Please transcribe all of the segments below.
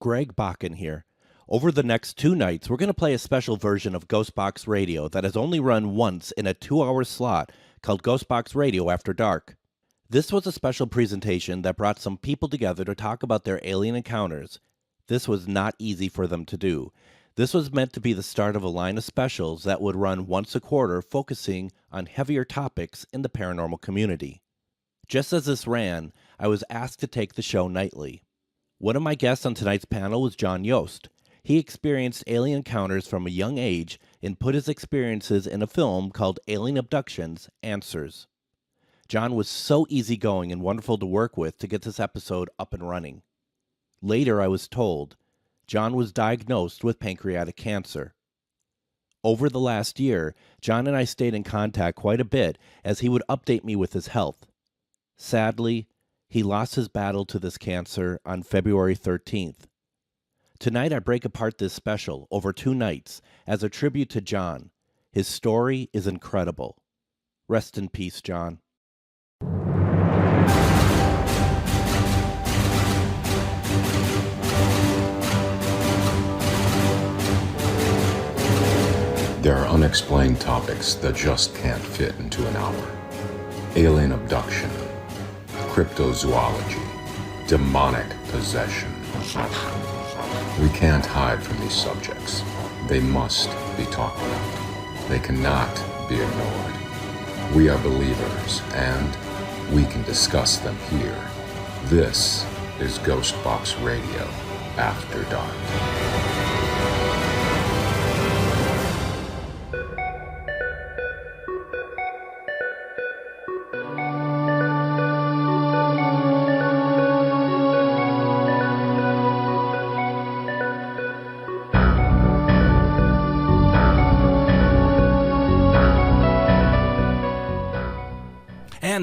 Greg Bakun here. Over the next 2 nights, we're going to play a special version of GhostBox Radio that has only run once in a 2-hour slot called GhostBox Radio After Dark. This was a special presentation that brought some people together to talk about their alien encounters. This was not easy for them to do. This was meant to be the start of a line of specials that would run once a quarter, focusing on heavier topics in the paranormal community. Just as this ran, I was asked to take the show nightly. One of my guests on tonight's panel was John Yost. He experienced alien encounters from a young age and put his experiences in a film called Alien Abductions, Answers. John was so easygoing and wonderful to work with to get this episode up and running. Later, I was told, John was diagnosed with pancreatic cancer. Over the last year, John and I stayed in contact quite a bit as he would update me with his health. Sadly, he lost his battle to this cancer on February 13th. Tonight I break apart this special over 2 nights as a tribute to John. His story is incredible. Rest in peace, John. There are unexplained topics that just can't fit into an hour. Alien abduction, cryptozoology, demonic possession. We can't hide from these subjects. They must be talked about. They cannot be ignored. We are believers, and we can discuss them here. This is GhostBox Radio After Dark.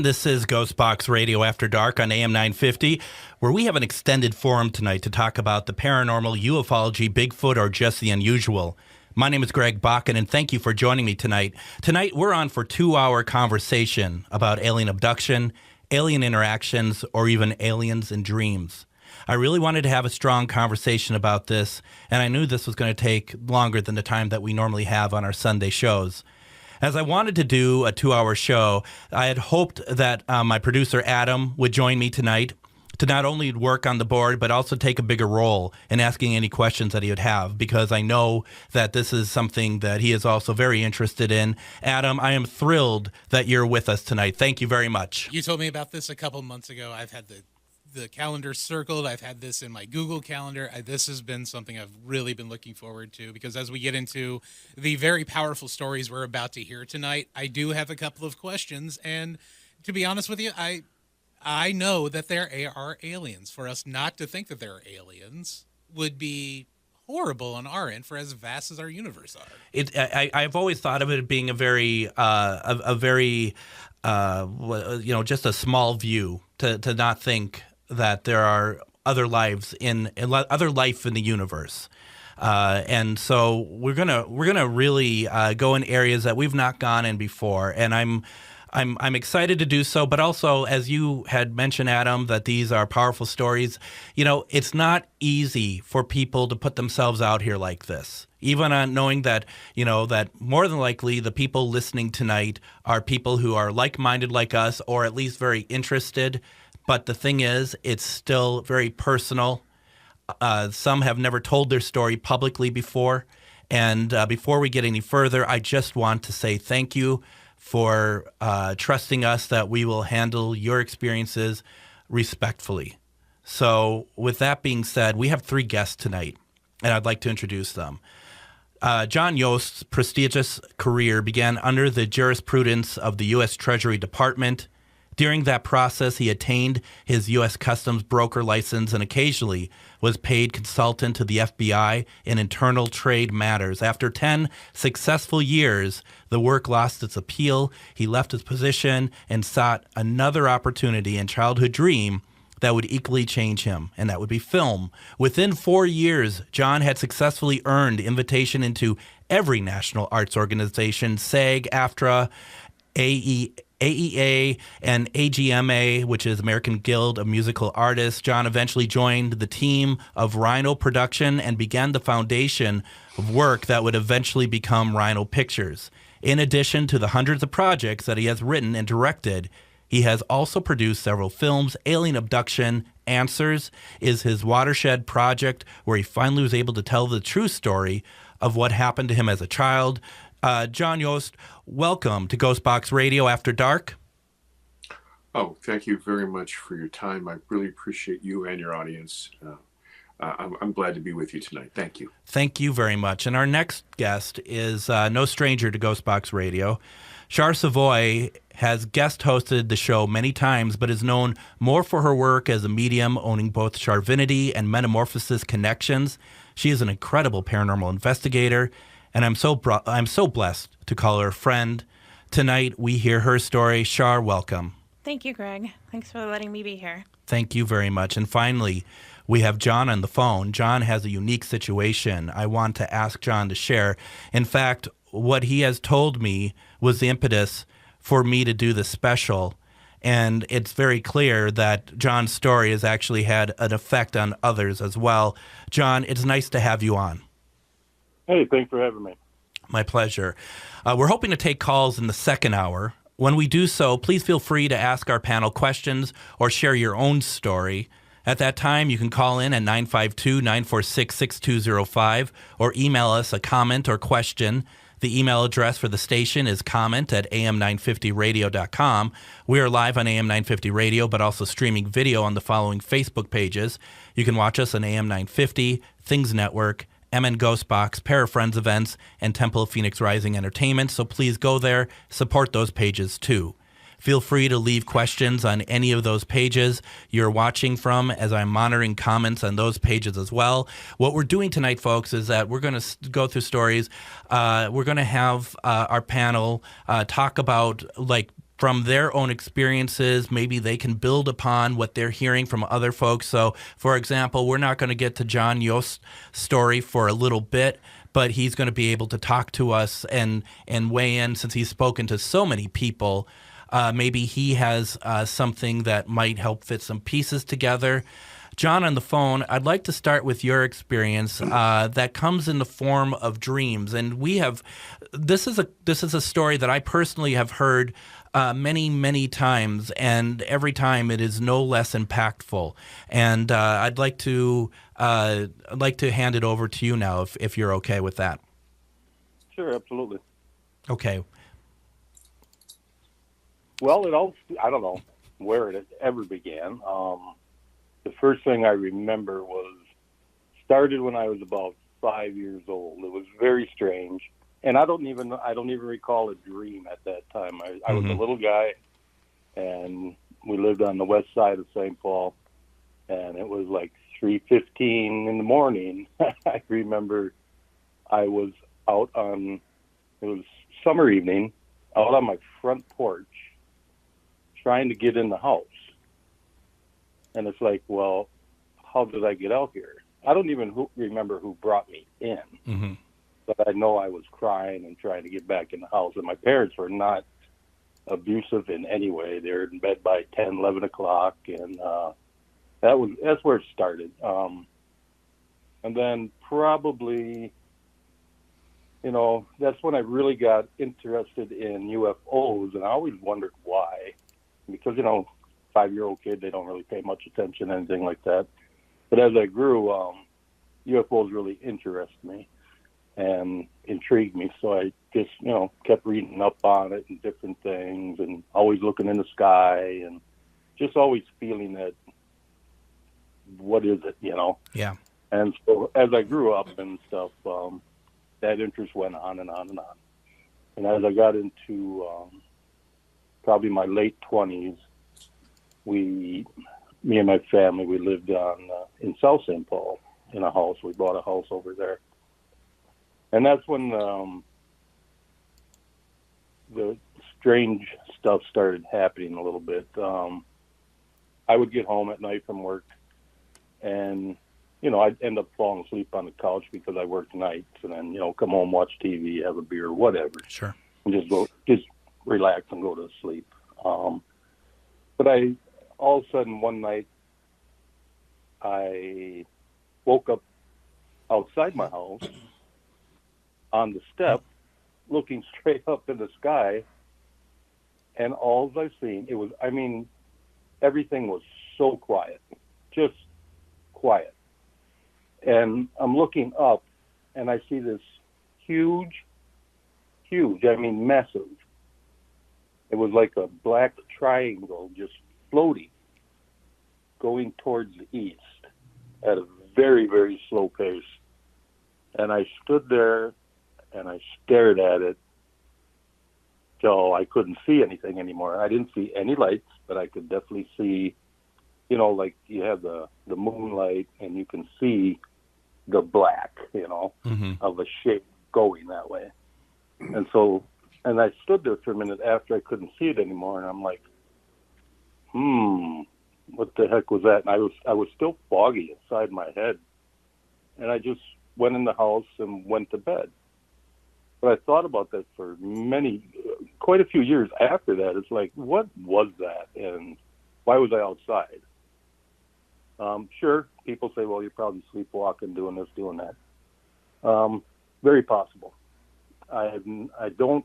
This is GhostBox Radio After Dark on AM 950, where we have an extended forum tonight to talk about the paranormal, ufology, Bigfoot, or just the unusual. My name is Greg Bakun, and thank you for joining me tonight. Tonight, we're on for a 2-hour conversation about alien abduction, alien interactions, or even aliens in dreams. I really wanted to have a strong conversation about this, and I knew this was going to take longer than the time that we normally have on our Sunday shows. As I wanted to do a 2-hour show, I had hoped that my producer, Adam, would join me tonight to not only work on the board, but also take a bigger role in asking any questions that he would have, because I know that this is something that he is also very interested in. Adam, I am thrilled that you're with us tonight. Thank you very much. You told me about this a couple months ago. I've had the calendar circled. I've had this in my Google Calendar. This has been something I've really been looking forward to, because as we get into the very powerful stories we're about to hear tonight, I do have a couple of questions. And to be honest with you, I know that there are aliens. For us not to think that there are aliens would be horrible on our end, for as vast as our universe are. I've always thought of it being a very, just a small view to not think that there are other lives other life in the universe, and so we're gonna really go in areas that we've not gone in before, and I'm excited to do so. But also, as you had mentioned, Adam, that these are powerful stories. You know, it's not easy for people to put themselves out here like this, even on knowing that, that more than likely the people listening tonight are people who are like-minded like us, or at least very interested. But the thing is, it's still very personal. Some have never told their story publicly before. And before we get any further, I just want to say thank you for trusting us that we will handle your experiences respectfully. So with that being said, we have 3 guests tonight, and I'd like to introduce them. John Yost's prestigious career began under the jurisprudence of the U.S. Treasury Department. During that process, he attained his U.S. Customs broker license and occasionally was paid consultant to the FBI in internal trade matters. After 10 successful years, the work lost its appeal. He left his position and sought another opportunity and childhood dream that would equally change him, and that would be film. Within 4 years, John had successfully earned invitation into every national arts organization, SAG, AFTRA, AEA and AGMA, which is American Guild of Musical Artists. John eventually joined the team of Rhino Production and began the foundation of work that would eventually become Rhino Pictures. In addition to the hundreds of projects that he has written and directed, he has also produced several films. Alien Abduction, Answers is his watershed project where he finally was able to tell the true story of what happened to him as a child. John Yost, welcome to GhostBox Radio After Dark. Oh, thank you very much for your time. I really appreciate you and your audience. I'm glad to be with you tonight. Thank you. Thank you very much. And our next guest is no stranger to GhostBox Radio. Char Savoy has guest hosted the show many times, but is known more for her work as a medium, owning both Charvinity and Metamorphosis connections. She is an incredible paranormal investigator, and I'm so blessed to call her a friend. Tonight, we hear her story. Char, welcome. Thank you, Greg. Thanks for letting me be here. Thank you very much. And finally, we have John on the phone. John has a unique situation I want to ask John to share. In fact, what he has told me was the impetus for me to do this special. And it's very clear that John's story has actually had an effect on others as well. John, it's nice to have you on. Hey, thanks for having me. My pleasure. We're hoping to take calls in the second hour. When we do so, please feel free to ask our panel questions or share your own story. At that time, you can call in at 952-946-6205 or email us a comment or question. The email address for the station is comment@am950radio.com. We are live on AM 950 Radio, but also streaming video on the following Facebook pages. You can watch us on AM 950, Things Network, MN Ghostbox, Parafriends Events, and Temple of Phoenix Rising Entertainment. So please go there, support those pages too. Feel free to leave questions on any of those pages you're watching from, as I'm monitoring comments on those pages as well. What we're doing tonight, folks, is that we're going to go through stories. We're going to have our panel talk about, like, from their own experiences. Maybe they can build upon what they're hearing from other folks. So, for example, we're not going to get to John Yost's story for a little bit, but he's going to be able to talk to us and weigh in, since he's spoken to so many people. Maybe he has something that might help fit some pieces together. John, on the phone, I'd like to start with your experience that comes in the form of dreams. And this is a story that I personally have heard many, many times, and every time it is no less impactful. And I'd like to hand it over to you now, if you're okay with that. Sure, absolutely. Okay. Well, I don't know where it ever began. The first thing I remember started when I was about 5 years old. It was very strange, and I don't even recall a dream at that time. I was a little guy, and we lived on the west side of St. Paul, and it was like 3:15 in the morning. I remember I was it was summer evening, out on my front porch, trying to get in the house. And it's like, well, how did I get out here? I don't even remember who brought me in, but I know I was crying and trying to get back in the house. And my parents were not abusive in any way. They were in bed by 10, 11 o'clock. And that's where it started. And then probably, that's when I really got interested in UFOs. And I always wondered why. Because, 5-year-old kid, they don't really pay much attention, anything like that. But as I grew, UFOs really interest me and intrigued me. So I just, kept reading up on it and different things, and always looking in the sky, and just always feeling that, what is it, Yeah. And so as I grew up and stuff, that interest went on and on and on. And as I got into probably my late 20s, me and my family, we lived in South St. Paul in a house. We bought a house over there. And that's when the strange stuff started happening a little bit. I would get home at night from work, and, I'd end up falling asleep on the couch because I worked nights, and then, come home, watch TV, have a beer, whatever. Sure. And just relax and go to sleep. But all of a sudden one night, I woke up outside my house on the step, looking straight up in the sky, and all I seen, everything was so quiet, just quiet. And I'm looking up, and I see this huge, massive. It was like a black triangle just floating, going towards the east at a very, very slow pace. And I stood there and I stared at it till I couldn't see anything anymore. I didn't see any lights, but I could definitely see, like you have the moonlight and you can see the black, of a shape going that way. And I stood there for a minute after I couldn't see it anymore, and I'm like, what the heck was that? And I was still foggy inside my head, and I just went in the house and went to bed. But I thought about that for quite a few years after that. It's like, what was that, and why was I outside? Sure, people say, well, you're probably sleepwalking, doing this, doing that. Very possible. I don't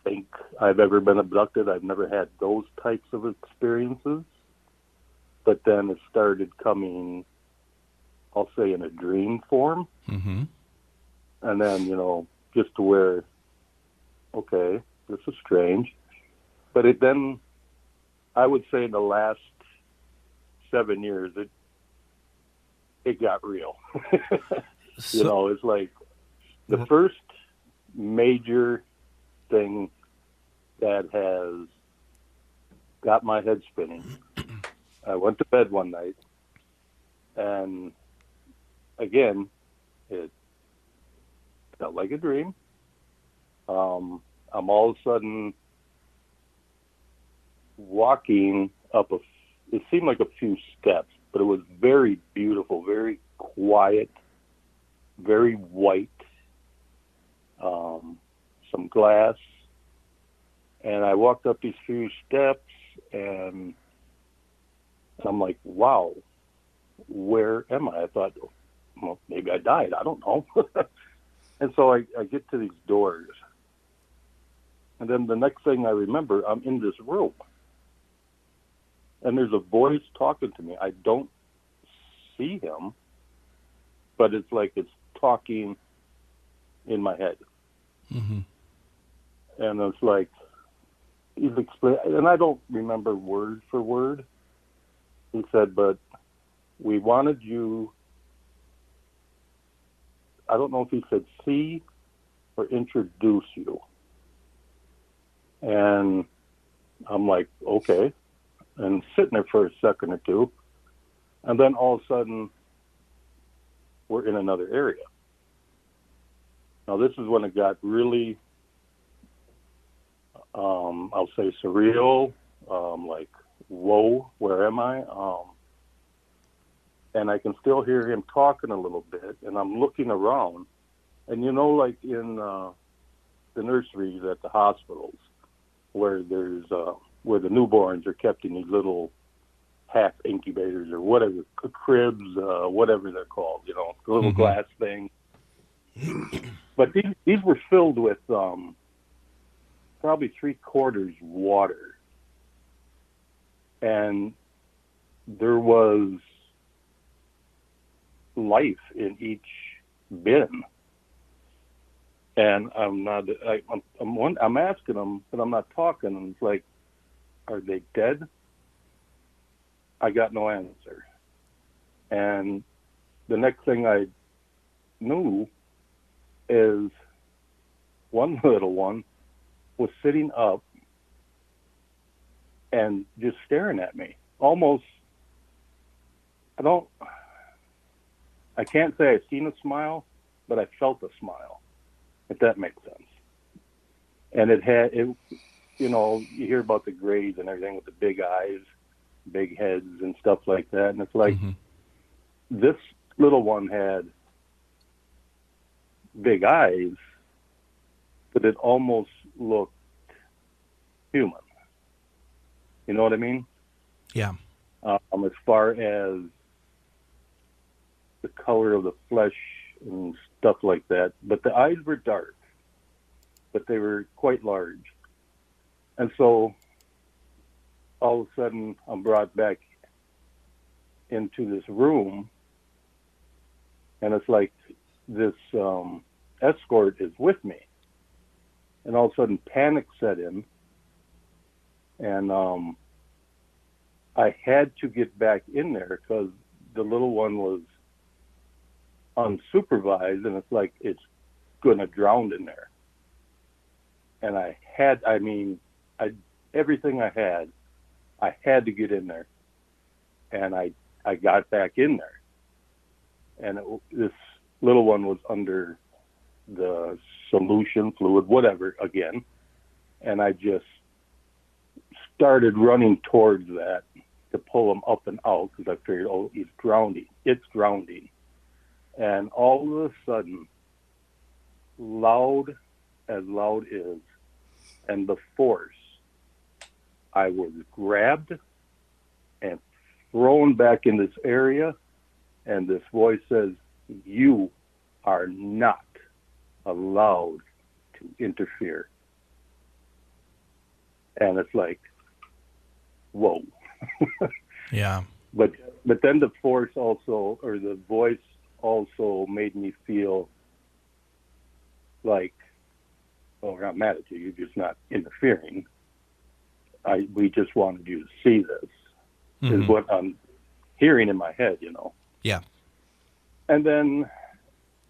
think I've ever been abducted. I've never had those types of experiences. But then it started coming, I'll say, in a dream form. Mm-hmm. And then, just to where, okay, this is strange. But then, I would say in the last 7 years, it got real. It's like the first major thing that has got my head spinning. I went to bed one night, and again, it felt like a dream. I'm all of a sudden walking up it seemed like a few steps, but it was very beautiful, very quiet, very white, some glass. And I walked up these few steps, and I'm like, wow, where am I? I thought, well, maybe I died. I don't know. And so I get to these doors. And then the next thing I remember, I'm in this room. And there's a voice talking to me. I don't see him, but it's like it's talking in my head. Mm-hmm. And it's like, he's explaining, and I don't remember word for word. He said, but we wanted you, I don't know if he said see or introduce you. And I'm like, okay. And sitting there for a second or two. And then all of a sudden, we're in another area. Now, this is when it got really, I'll say surreal, like, whoa, where am I? And I can still hear him talking a little bit, and I'm looking around. And like in the nurseries at the hospitals, where there's where the newborns are kept in these little half incubators or whatever, cribs, whatever they're called, the little mm-hmm. glass thing. But these were filled with probably 3/4 water. And there was life in each bin. And I'm asking them, but I'm not talking. And it's like, are they dead? I got no answer. And the next thing I knew is one little one was sitting up and just staring at me. Almost, I can't say I've seen a smile, but I felt a smile, if that makes sense. And you hear about the Greys and everything with the big eyes, big heads and stuff like that. And it's like, mm-hmm. This little one had big eyes, but it almost looked human. You know what I mean? Yeah. As far as the color of the flesh and stuff like that. But the eyes were dark, but they were quite large. And so all of a sudden I'm brought back into this room, and it's like this escort is with me. And all of a sudden panic set in, and I had to get back in there because the little one was unsupervised, and it's like it's going to drown in there. And everything I had to get in there. And I got back in there. And this little one was under the solution, fluid, whatever, again. And I just started running towards that to pull him up and out because I figured, oh, he's drowning. It's drowning. And all of a sudden, loud as loud is, and the force, I was grabbed and thrown back in this area, and this voice says, "You are not allowed to interfere." And it's like, whoa. Yeah. But then the force also, or the voice also made me feel like, oh, we're not mad at you. You're just not interfering. We just wanted you to see this, is what I'm hearing in my head, you know. Yeah. And then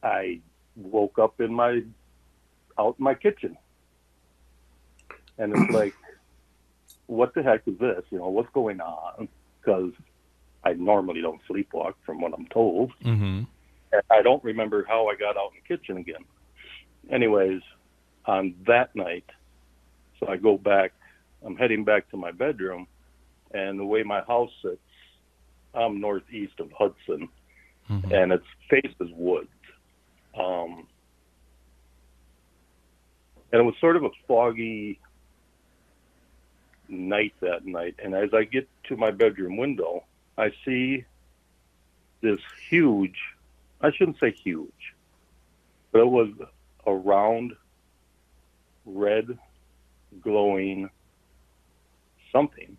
I woke up out in my kitchen. And it's like, what the heck is this? You know, what's going on? Because I normally don't sleepwalk from what I'm told. Mm-hmm. And I don't remember how I got out in the kitchen again. Anyways, on that night, so I go back, I'm heading back to my bedroom, and the way my house sits, I'm northeast of Hudson, and its faces woods. And it was sort of a foggy night that night, and as I get to my bedroom window, I see this huge, I shouldn't say huge, but it was a round, red, glowing something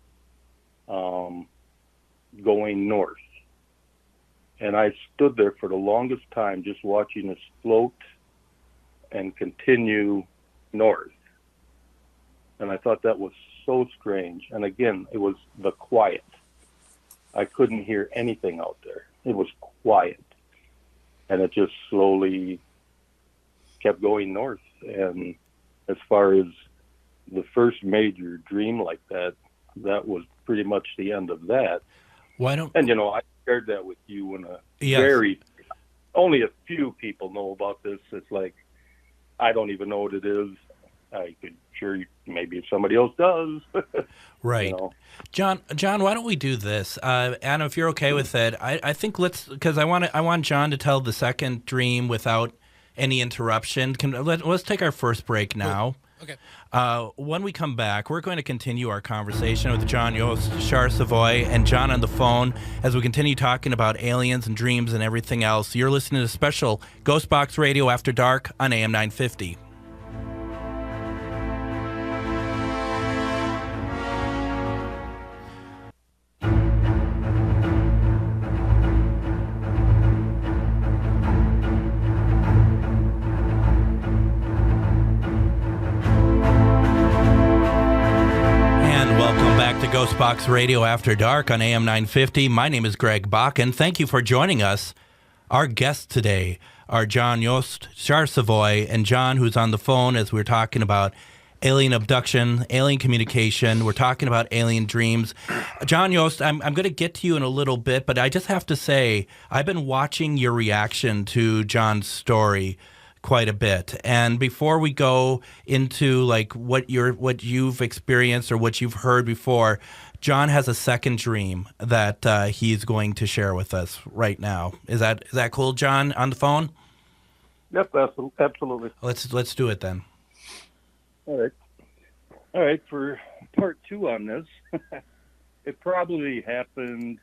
going north. And I stood there for the longest time just watching it float and continue north. And I thought that was so strange. And again, it was the quiet. I couldn't hear anything out there. It was quiet. And it just slowly kept going north. And as far as the first major dream like that, that was pretty much the end of that. And, you know, I shared that with you in only a few people know about this. It's like, I don't even know what it is. I could maybe if somebody else does. Right. You know? John, why don't we do this? Anna, if you're okay with it, I think because I want John to tell the second dream without any interruption. Let's take our first break now. Okay. When we come back, we're going to continue our conversation with John Yost, Char Savoy, and John on the phone as we continue talking about aliens and dreams and everything else. You're listening to special GhostBox Radio After Dark on AM 950. GhostBox Radio After Dark on AM 950. My name is Greg Bakun. Thank you for joining us. Our guests today are John Yost, Char Savoy, and John, who's on the phone as we're talking about alien abduction, alien communication. We're talking about alien dreams. John Yost, I'm going to get to you in a little bit, but I just have to say, I've been watching your reaction to John's story quite a bit. And before we go into like what you've experienced or what you've heard before, John has a second dream that he's going to share with us right now. Is that cool, John, on the phone? Yep, absolutely. Let's do it then. All right. All right, for part 2 on this, it probably happened,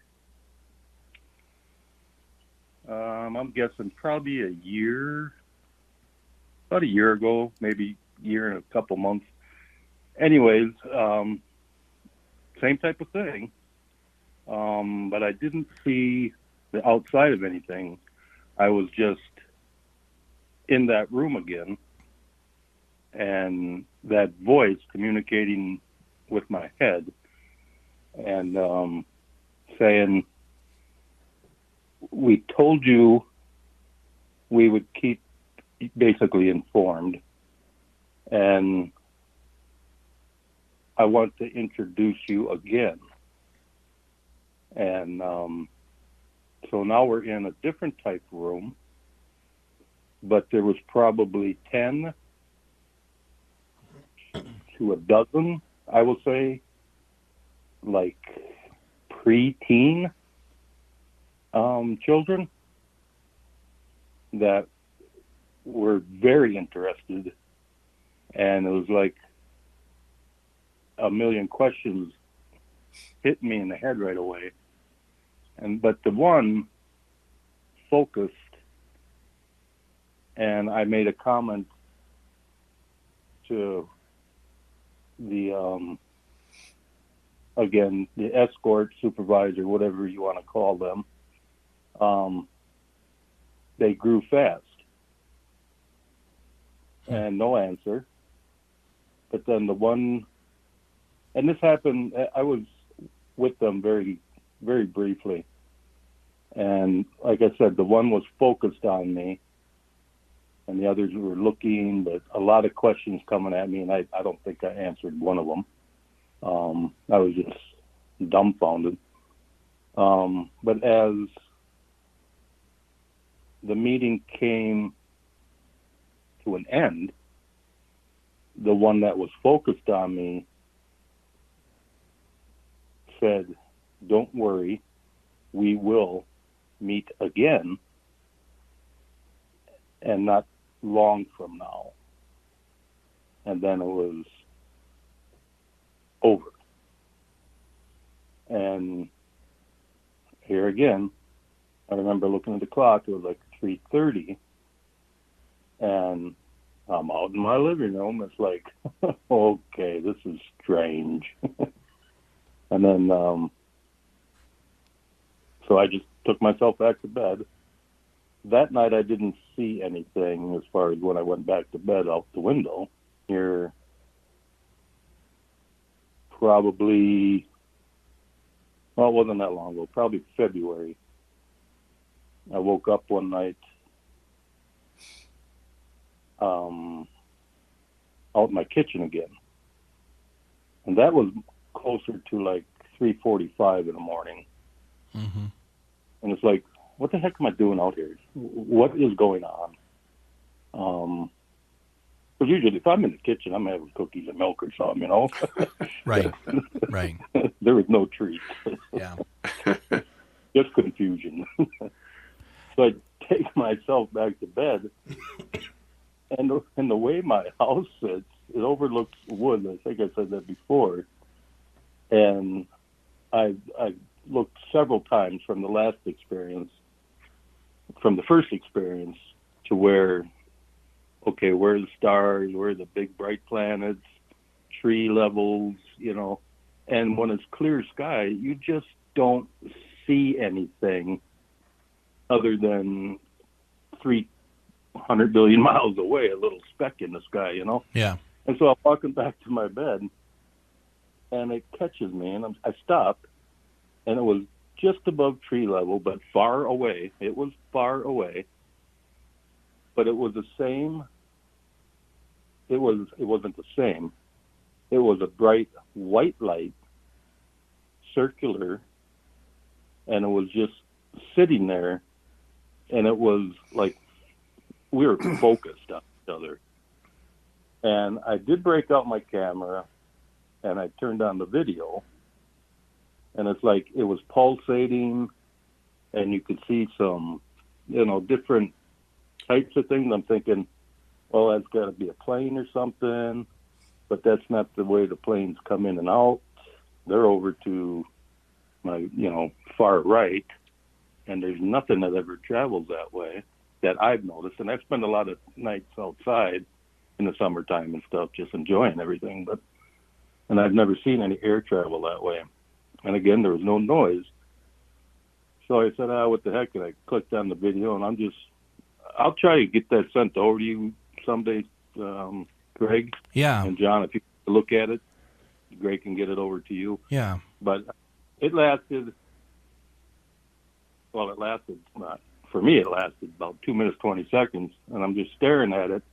I'm guessing probably about a year ago, maybe a year and a couple months. Anyways, same type of thing, but I didn't see the outside of anything. I was just in that room again, and that voice communicating with my head and saying, we told you we would keep basically informed, and I want to introduce you again. And so now we're in a different type of room, but there was probably 10 to a dozen, I will say, like pre-teen children that were very interested, and it was like a million questions hit me in the head right away. But the one focused, and I made a comment to the again, the escort supervisor, whatever you want to call them. They grew fast and no answer. But then the one, and this happened, I was with them very, very briefly. And like I said, the one was focused on me and the others were looking, but a lot of questions coming at me, and I don't think I answered one of them. I was just dumbfounded. But as the meeting came to an end, the one that was focused on me said, "Don't worry, we will meet again, and not long from now." And then it was over. And here again, I remember looking at the clock, it was like 3:30, and I'm out in my living room. It's like, okay, this is strange. And then, so I just took myself back to bed. That night I didn't see anything as far as when I went back to bed out the window. Here, probably, well, it wasn't that long ago, probably February. I woke up one night out in my kitchen again. And that was closer to like 3:45 in the morning. Mm-hmm. And it's like, what the heck am I doing out here? What is going on? Because usually if I'm in the kitchen, I'm having cookies and milk or something, you know? Right, right. There was no treat. Yeah. Just confusion. So I take myself back to bed, and the way my house sits, it overlooks wood. I think I said that before. And I looked several times from the last experience, from the first experience, to where, okay, where are the stars, where are the big bright planets, tree levels, you know. And when it's clear sky, you just don't see anything other than 300 billion miles away, a little speck in the sky, you know? Yeah. And so I'm walking back to my bed, and it catches me, and I stop, and it was just above tree level, but far away. It was far away, but it was the same. It wasn't the same. It was a bright white light, circular, and it was just sitting there, and it was like we were focused on each other. And I did break out my camera, and I turned on the video, and it's like it was pulsating, and you could see some, you know, different types of things. I'm thinking, well, that's got to be a plane or something. but that's not the way the planes come in and out. They're over to my, far right, and there's nothing that ever travels that way that I've noticed. And I've spent a lot of nights outside in the summertime and stuff, just enjoying everything. And I've never seen any air travel that way. And again, there was no noise. So I said, what the heck? And I clicked on the video, and I'll try to get that sent over to you someday, Greg. Yeah. And John, if you look at it, Greg can get it over to you. Yeah. But it lasted for me, it lasted about 2 minutes, 20 seconds. And I'm just staring at it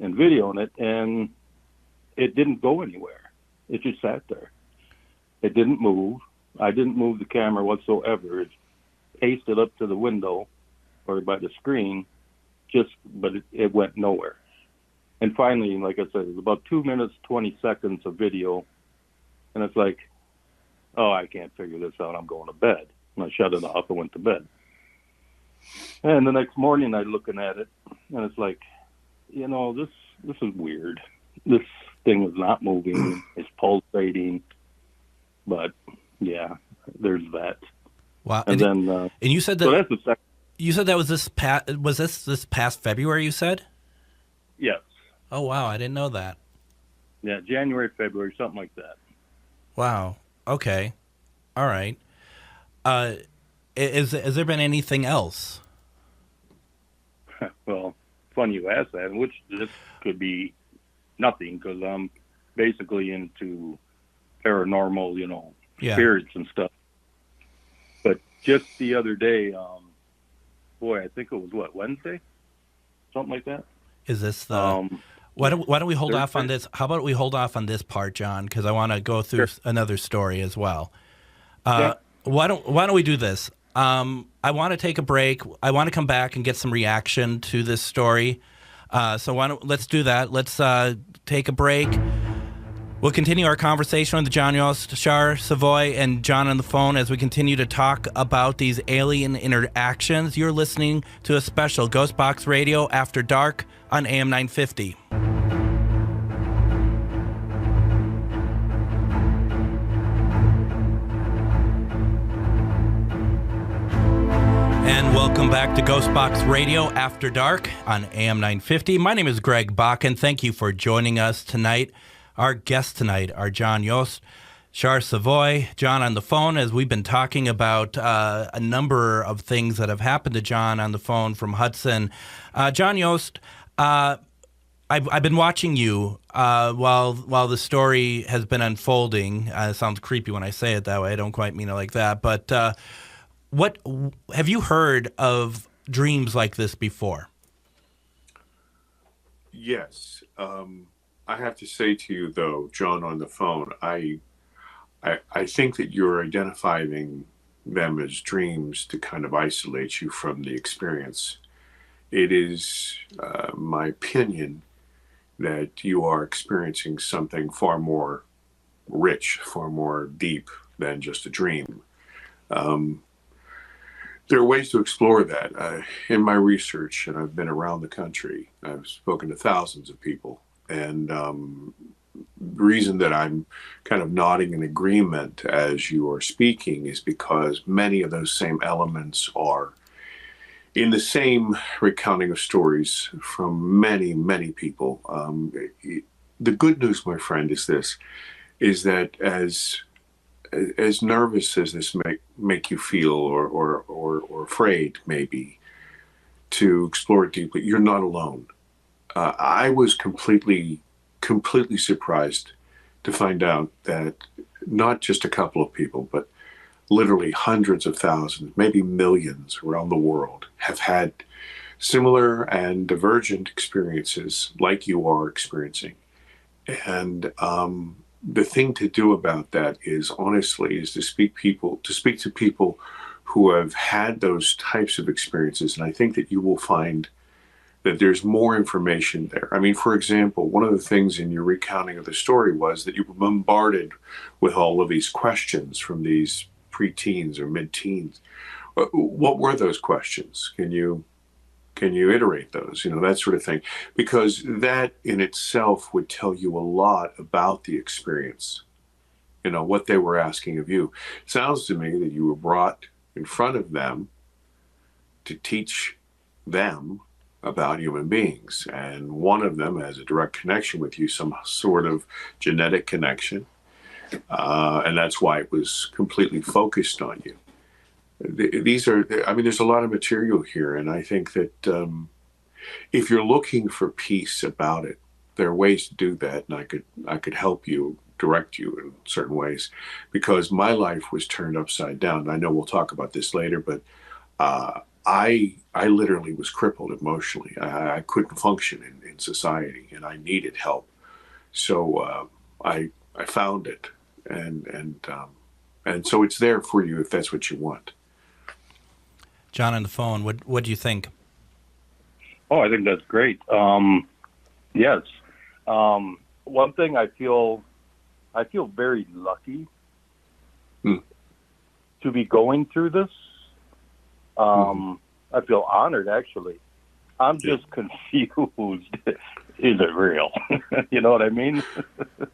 and videoing it, and it didn't go anywhere. It just sat there. It didn't move. I didn't move the camera whatsoever. It pasted up to the window or by the screen, but it went nowhere. And finally, like I said, it was about 2 minutes, 20 seconds of video. And it's like, I can't figure this out. I'm going to bed. And I shut it off and went to bed. And the next morning, I'm looking at it, and it's like, this is weird. This thing is not moving. It's pulsating. But, yeah, there's that. Wow. And then, and you said that. So that's the second. You said that was this past February, you said? Yes. Oh, wow. I didn't know that. Yeah, January, February, something like that. Wow. Okay. All right. Has there been anything else? Well, funny you ask that, which this could be nothing, because I'm basically into paranormal, spirits and stuff. But just the other day, I think it was Wednesday? Something like that. Is this the... Why don't we hold off on this? How about we hold off on this part, John? Because I want to go through another story as well. Yeah. Why don't we do this? I want to take a break. I want to come back and get some reaction to this story. So let's do that. Let's take a break. We'll continue our conversation with John Yost, Shar Savoy, and John on the phone as we continue to talk about these alien interactions. You're listening to a special GhostBox Radio After Dark on AM 950. And welcome back to GhostBox Radio After Dark on AM 950. My name is Greg Bakun. Thank you for joining us tonight. Our guests tonight are John Yost, Shar Savoy, John on the phone, as we've been talking about a number of things that have happened to John on the phone from Hudson. John Yost, I've been watching you while the story has been unfolding. It sounds creepy when I say it that way. I don't quite mean it like that. But what have you heard of dreams like this before? Yes. I have to say to you, though, John on the phone, I think that you're identifying them as dreams to kind of isolate you from the experience. It is my opinion that you are experiencing something far more rich, far more deep than just a dream. There are ways to explore that. In my research, and I've been around the country, I've spoken to thousands of people. And the reason that I'm kind of nodding in agreement as you are speaking is because many of those same elements are in the same recounting of stories from many, many people. The good news, my friend, is this, is that as nervous as this may make you feel or afraid maybe to explore it deeply, you're not alone. I was completely surprised to find out that not just a couple of people, but literally hundreds of thousands, maybe millions around the world have had similar and divergent experiences like you are experiencing. And the thing to do about that is, honestly, is to speak to people who have had those types of experiences. And I think that you will find that there's more information there. I mean, for example, one of the things in your recounting of the story was that you were bombarded with all of these questions from these preteens or mid-teens. What were those questions? Can you Can you iterate those? That sort of thing. Because that in itself would tell you a lot about the experience, what they were asking of you. It sounds to me that you were brought in front of them to teach them about human beings. And one of them has a direct connection with you, some sort of genetic connection. And that's why it was completely focused on you. There's a lot of material here. And I think that if you're looking for peace about it, there are ways to do that. And I could help you, direct you in certain ways, because my life was turned upside down. I know we'll talk about this later, but I literally was crippled emotionally. I couldn't function in society, and I needed help. So I found it, and so it's there for you if that's what you want. John on the phone, what do you think? Oh, I think that's great. Yes. One thing I feel very lucky to be going through this. I feel honored, actually. I'm just confused. Is it real? You know what I mean?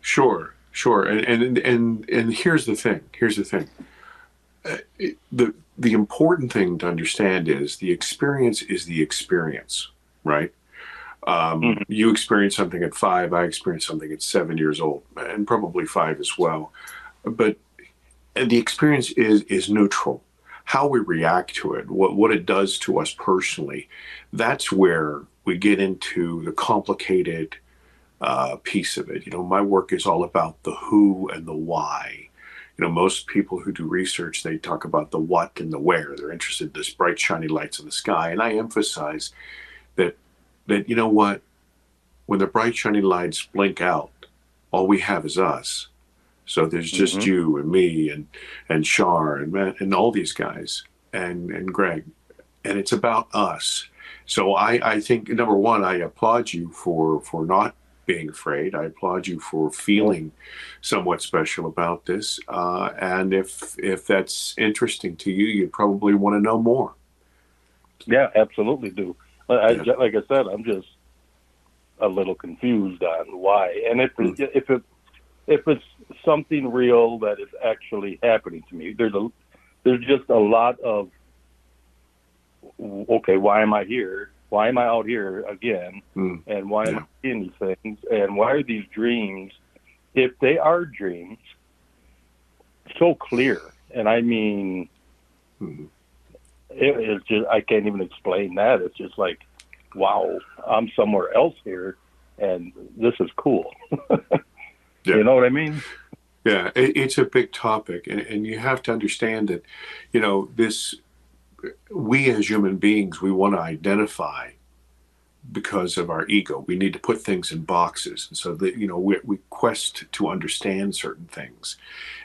Sure. And here's the thing. The important thing to understand is the experience is the experience, right? You experienced something at 5, I experienced something at 7 years old, and probably 5 as well. But the experience is neutral. How we react to it, what it does to us personally, that's where we get into the complicated piece of it. My work is all about the who and the why. Most people who do research, they talk about the what and the where. They're interested in this bright, shiny lights in the sky. And I emphasize that you know what? When the bright, shiny lights blink out, all we have is us. So there's just you and me and Shar and Matt and all these guys and Greg. And it's about us. So I think, number one, I applaud you for not being afraid. I applaud you for feeling somewhat special about this. And if that's interesting to you, you probably want to know more. Yeah, absolutely do. Like I said, I'm just a little confused on why. And if it's something real that is actually happening to me, there's just a lot of, okay, why am I here? Why am I out here again? And why am I seeing these things? And why are these dreams, if they are dreams, so clear? And I mean, it's just, I can't even explain that. It's just like, wow, I'm somewhere else here, and this is cool. You know what I mean? Yeah, it's a big topic, and you have to understand that, we as human beings, we want to identify because of our ego. We need to put things in boxes, and so that we quest to understand certain things,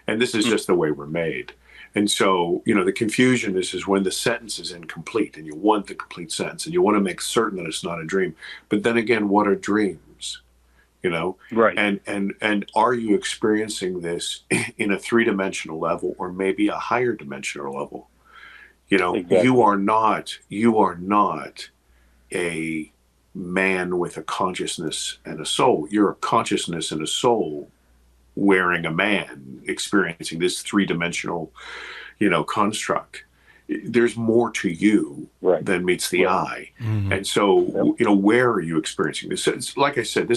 and this is just the way we're made. And so, the confusion is when the sentence is incomplete, and you want the complete sentence, and you want to make certain that it's not a dream. But then again, what are dreams? Right. And are you experiencing this in a 3-dimensional level, or maybe a higher dimensional level? Exactly. You are not a man with a consciousness and a soul. You're a consciousness and a soul wearing a man, experiencing this 3-dimensional, construct. There's more to you than meets the eye. And so, where are you experiencing this? It's, like I said,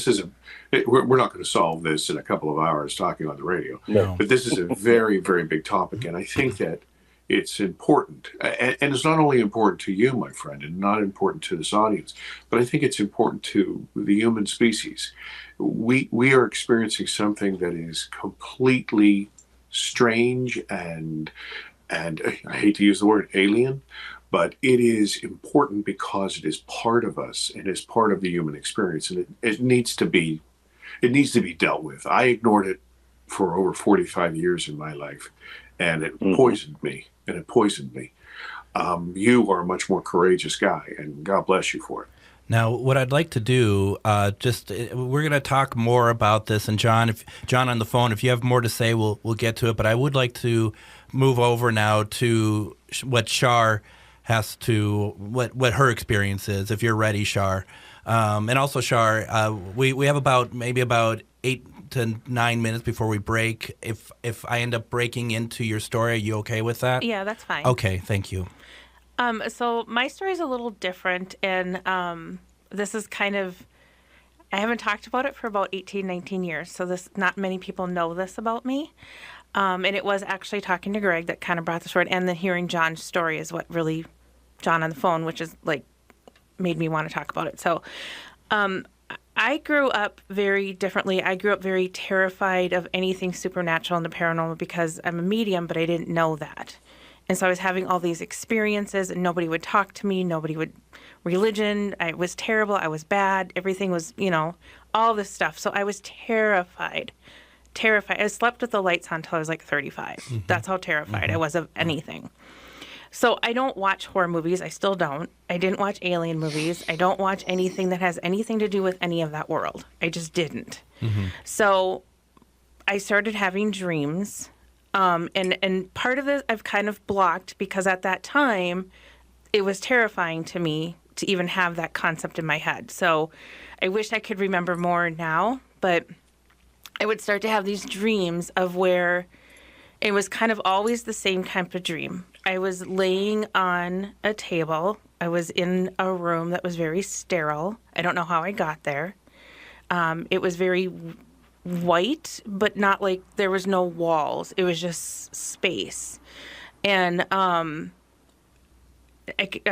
we're not going to solve this in a couple of hours talking on the radio. No. But this is a very, very big topic. And I think that it's important. And it's not only important to you, my friend, and not important to this audience, but I think it's important to the human species. We are experiencing something that is completely strange and I hate to use the word alien, but it is important because it is part of us and is part of the human experience, and it needs to be dealt with. I ignored it for over 45 years in my life, and it poisoned me. You are a much more courageous guy, and God bless you for it. Now, what I'd like to do, we're going to talk more about this, and John on the phone, if you have more to say, we'll get to it. But I would like to move over now to what Shar has to what her experience is. If you're ready, Shar, and also Shar, we have about 8 to 9 minutes before we break. If I end up breaking into your story, are you okay with that? Yeah, that's fine. Okay, thank you. So my story is a little different, and this is kind of, I haven't talked about it for about 18, 19 years, so not many people know this about me. And it was actually talking to Greg that kind of brought this forward, and then hearing John's story is what really, John on the phone, which is like, made me want to talk about it. So I grew up very differently. I grew up very terrified of anything supernatural and the paranormal because I'm a medium, but I didn't know that. And so I was having all these experiences, and nobody would talk to me. Religion, I was terrible. I was bad. Everything was, all this stuff. So I was terrified. I slept with the lights on until I was like 35. Mm-hmm. That's how terrified I was of anything. So I don't watch horror movies. I still don't. I didn't watch alien movies. I don't watch anything that has anything to do with any of that world. I just didn't. Mm-hmm. So I started having dreams. And part of it I've kind of blocked because at that time it was terrifying to me to even have that concept in my head. So I wish I could remember more now, but I would start to have these dreams of where it was kind of always the same type of dream. I was laying on a table. I was in a room that was very sterile. I don't know how I got there. It was very white, but not like there was no walls. It was just space. And I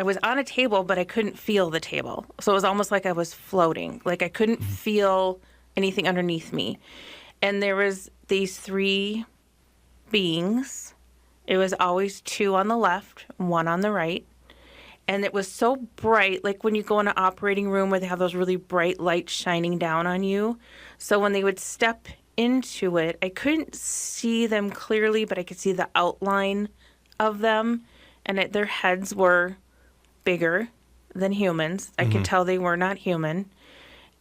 was on a table, but I couldn't feel the table. So it was almost like I was floating. Like I couldn't feel anything underneath me. And there was these 3 beings. It was always 2 on the left, 1 on the right. And it was so bright, like when you go in an operating room where they have those really bright lights shining down on you. So when they would step into it, I couldn't see them clearly, but I could see the outline of them. And their heads were bigger than humans. I could tell they were not human.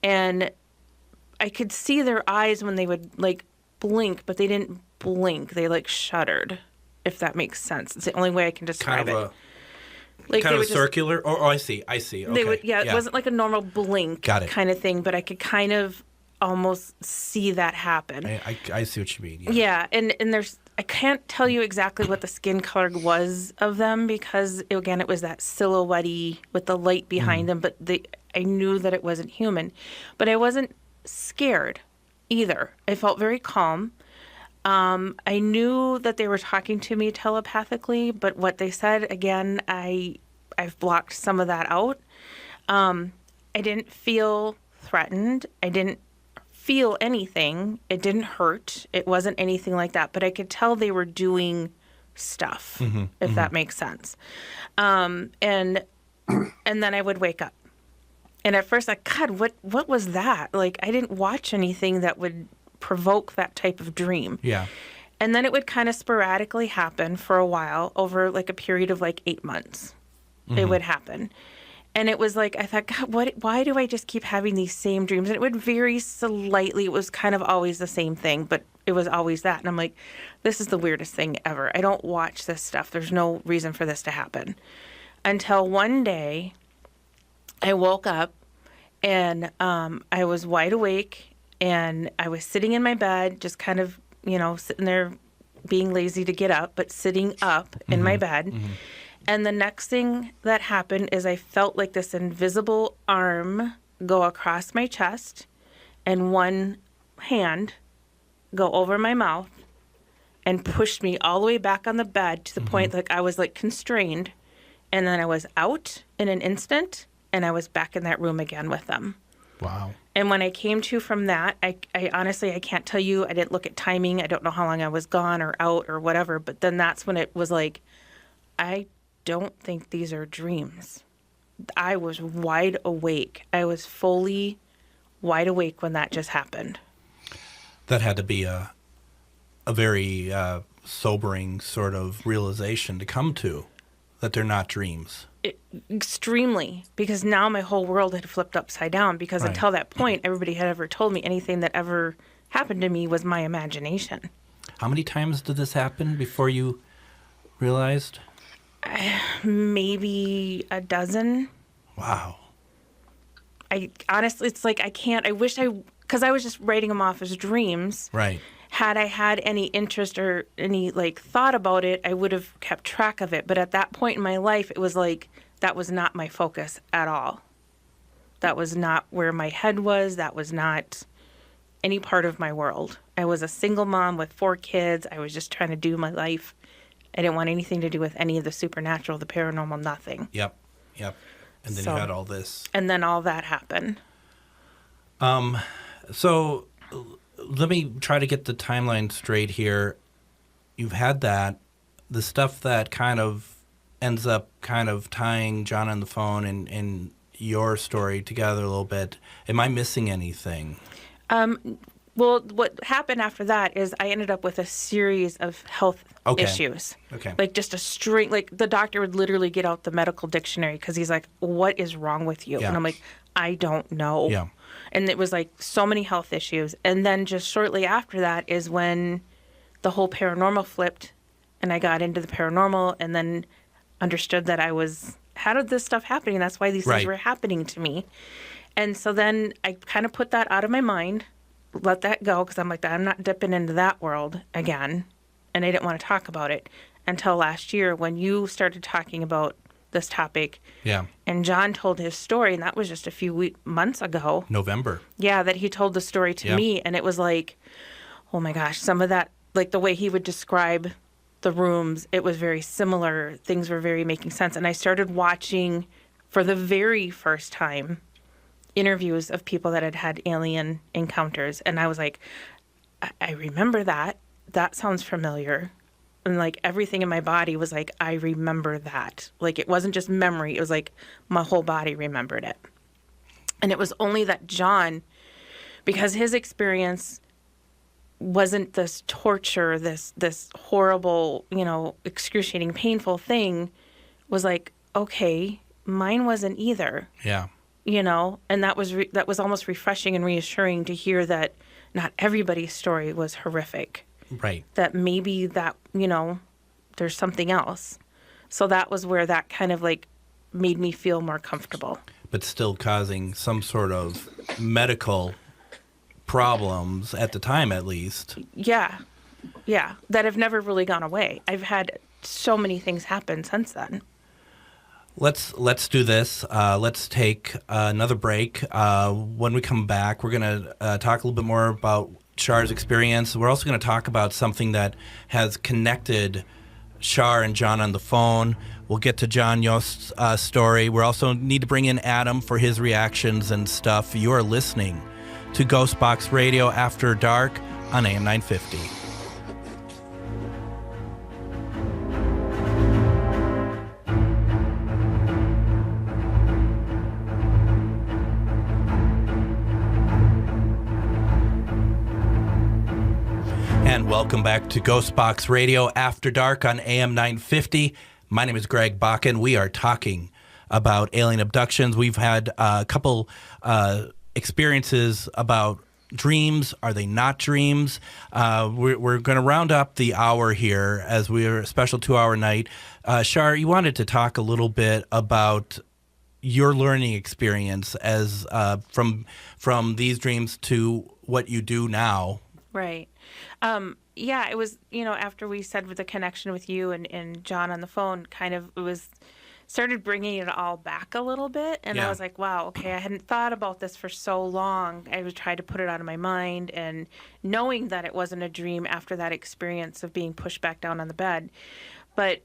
And I could see their eyes when they would like blink, but they didn't blink. They like shuddered, if that makes sense. It's the only way I can describe it. Like kind of circular? I see. Okay. They would, it wasn't like a normal blink kind of thing, but I could kind of almost see that happen. I see what you mean. Yeah, and there's, I can't tell you exactly what the skin color was of them because, again, it was that silhouette-y with the light behind them, but I knew that it wasn't human. But I wasn't scared either. I felt very calm. I knew that they were talking to me telepathically, but what they said, again, I've blocked some of that out. I didn't feel threatened. I didn't feel anything. It didn't hurt. It wasn't anything like that, but I could tell they were doing stuff, if that makes sense. And then I would wake up. And at first, like, God, what was that? Like, I didn't watch anything that would provoke that type of dream. Yeah. And then it would kind of sporadically happen for a while over like a period of like 8 months. It would happen. And it was like, I thought, God, why do I just keep having these same dreams? And it would vary slightly. It was kind of always the same thing, but it was always that. And I'm like, this is the weirdest thing ever. I don't watch this stuff. There's no reason for this to happen. Until one day I woke up and I was wide awake. And I was sitting in my bed, just kind of, sitting there being lazy to get up, but sitting up in my bed. And the next thing that happened is I felt like this invisible arm go across my chest and one hand go over my mouth and pushed me all the way back on the bed to the point like I was like constrained. And then I was out in an instant and I was back in that room again with them. Wow. And when I came to from that, I honestly, I can't tell you. I didn't look at timing. I don't know how long I was gone or out or whatever. But then that's when it was like, I don't think these are dreams. I was wide awake. I was fully wide awake when that just happened. That had to be a very sobering sort of realization to come to, that they're not dreams. Extremely, because now my whole world had flipped upside down because until that point, everybody had ever told me anything that ever happened to me was my imagination. How many times did this happen before you realized? Maybe a dozen. Wow. I honestly, it's like because I was just writing them off as dreams. Right. Had I had any interest or any thought about it, I would have kept track of it. But at that point in my life, it was like that was not my focus at all. That was not where my head was. That was not any part of my world. I was a single mom with 4 kids. I was just trying to do my life. I didn't want anything to do with any of the supernatural, the paranormal, nothing. Yep. And then you had all this. And then all that happened. So let me try to get the timeline straight here. You've had that, the stuff that kind of ends up kind of tying John on the phone and your story together a little bit. Am I missing anything? Well, what happened after that is I ended up with a series of health issues. Okay. Like just a string, the doctor would literally get out the medical dictionary because he's like, what is wrong with you? Yeah. And I'm like, I don't know. Yeah. And it was so many health issues. And then just shortly after that is when the whole paranormal flipped and I got into the paranormal and then understood that how did this stuff happening? That's why these things were happening to me. And so then I kind of put that out of my mind, let that go, because I'm like, I'm not dipping into that world again. And I didn't want to talk about it until last year when you started talking about this topic. Yeah. And John told his story, and that was just a few months ago. November. Yeah, that he told the story to me, and it was like, oh my gosh, some of that, the way he would describe the rooms, it was very similar. Things were very making sense. And I started watching, for the very first time, interviews of people that had had alien encounters. And I was like, I remember that. That sounds familiar. And everything in my body was like, I remember that. It wasn't just memory. It was like my whole body remembered it. And it was only that John, because his experience wasn't this torture, this horrible, excruciating, painful thing, was like, okay, mine wasn't either. Yeah. And that was almost refreshing and reassuring to hear that not everybody's story was horrific. Right. That maybe that, there's something else. So that was where that kind of made me feel more comfortable. But still causing some sort of medical problems at the time, at least. Yeah. That have never really gone away. I've had so many things happen since then. Let's do this. Let's take another break. When we come back, we're going to talk a little bit more about Char's experience. We're also going to talk about something that has connected Char and John on the phone. We'll get to John Yost's story. We also need to bring in Adam for his reactions and stuff. You are listening to GhostBox Radio After Dark on AM 950. And welcome back to GhostBox Radio After Dark on AM 950. My name is Greg Bakun. We are talking about alien abductions. We've had a couple experiences about dreams. Are they not dreams? We're going to round up the hour here as we're a special 2-hour night. Char, you wanted to talk a little bit about your learning experience as from these dreams to what you do now. Right. Yeah, it was, after we said with the connection with you and John on the phone, kind of, started bringing it all back a little bit. And I was like, wow, okay, I hadn't thought about this for so long. I was trying to put it out of my mind, and knowing that it wasn't a dream after that experience of being pushed back down on the bed. But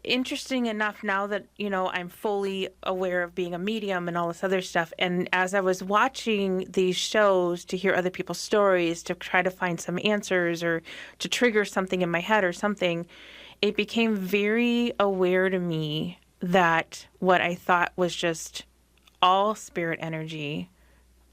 interesting enough, now that, I'm fully aware of being a medium and all this other stuff, and as I was watching these shows to hear other people's stories, to try to find some answers or to trigger something in my head or something, it became very aware to me that what I thought was just all spirit energy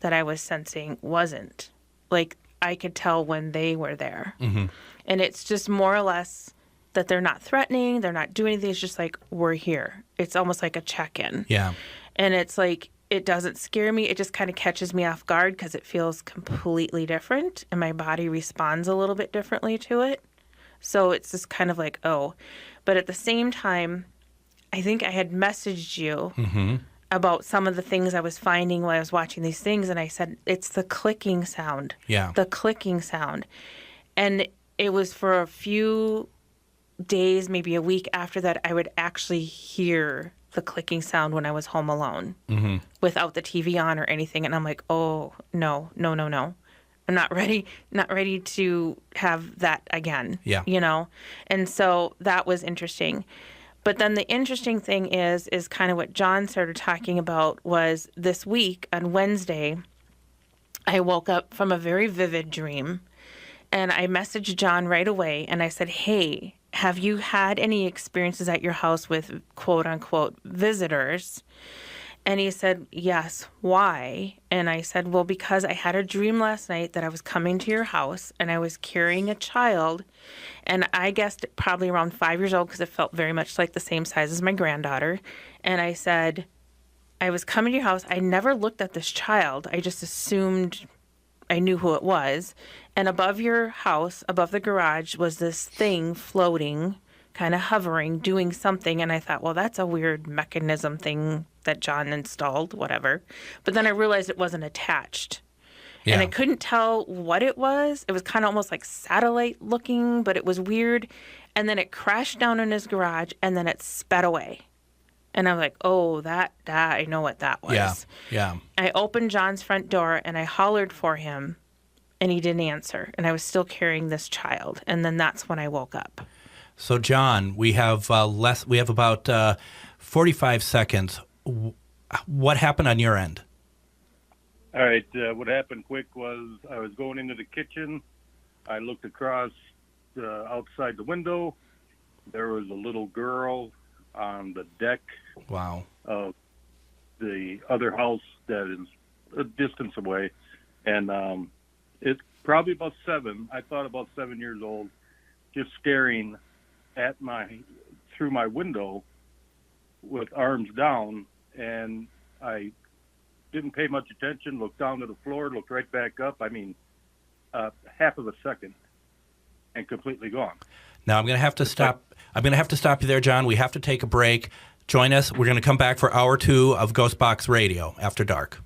that I was sensing wasn't. I could tell when they were there. Mm-hmm. And it's just more or less that they're not threatening, they're not doing anything. It's just we're here. It's almost like a check-in. Yeah. And it's it doesn't scare me. It just kind of catches me off guard because it feels completely different and my body responds a little bit differently to it. So it's just kind of like, oh. But at the same time, I think I had messaged you about some of the things I was finding while I was watching these things. And I said, it's the clicking sound. Yeah. The clicking sound. And it was for a few days, maybe a week after that, I would actually hear the clicking sound when I was home alone without the TV on or anything. And I'm like, oh, no. I'm not ready to have that again. Yeah. You know? And so that was interesting. But then the interesting thing is kind of what John started talking about was this week on Wednesday, I woke up from a very vivid dream and I messaged John right away and I said, hey, have you had any experiences at your house with quote unquote visitors? And he said, yes. Why? And I said, well, because I had a dream last night that I was coming to your house and I was carrying a child. And I guessed probably around 5 years old because it felt very much like the same size as my granddaughter. And I said, I was coming to your house. I never looked at this child. I just assumed I knew who it was. And above your house, above the garage, was this thing floating, kind of hovering, doing something. And I thought, well, that's a weird mechanism thing that John installed, whatever. But then I realized it wasn't attached. Yeah. And I couldn't tell what it was. It was kind of almost like satellite looking, but it was weird. And then it crashed down in his garage and then it sped away. And I was like, oh, that I know what that was. Yeah. I opened John's front door and I hollered for him and he didn't answer. And I was still carrying this child. And then that's when I woke up. So, John, we have about 45 seconds. What happened on your end? All right. What happened quick was I was going into the kitchen. I looked across outside the window. There was a little girl on the deck Wow. of the other house that is a distance away. And it's probably about 7. I thought about 7 years old, just staring at through my window with arms down. And I didn't pay much attention, looked down to the floor, looked right back up. I mean, half of a second and completely gone. Now I'm going to have to stop. I'm going to have to stop you there, John. We have to take a break. Join us. We're going to come back for hour 2 of GhostBox Radio after dark.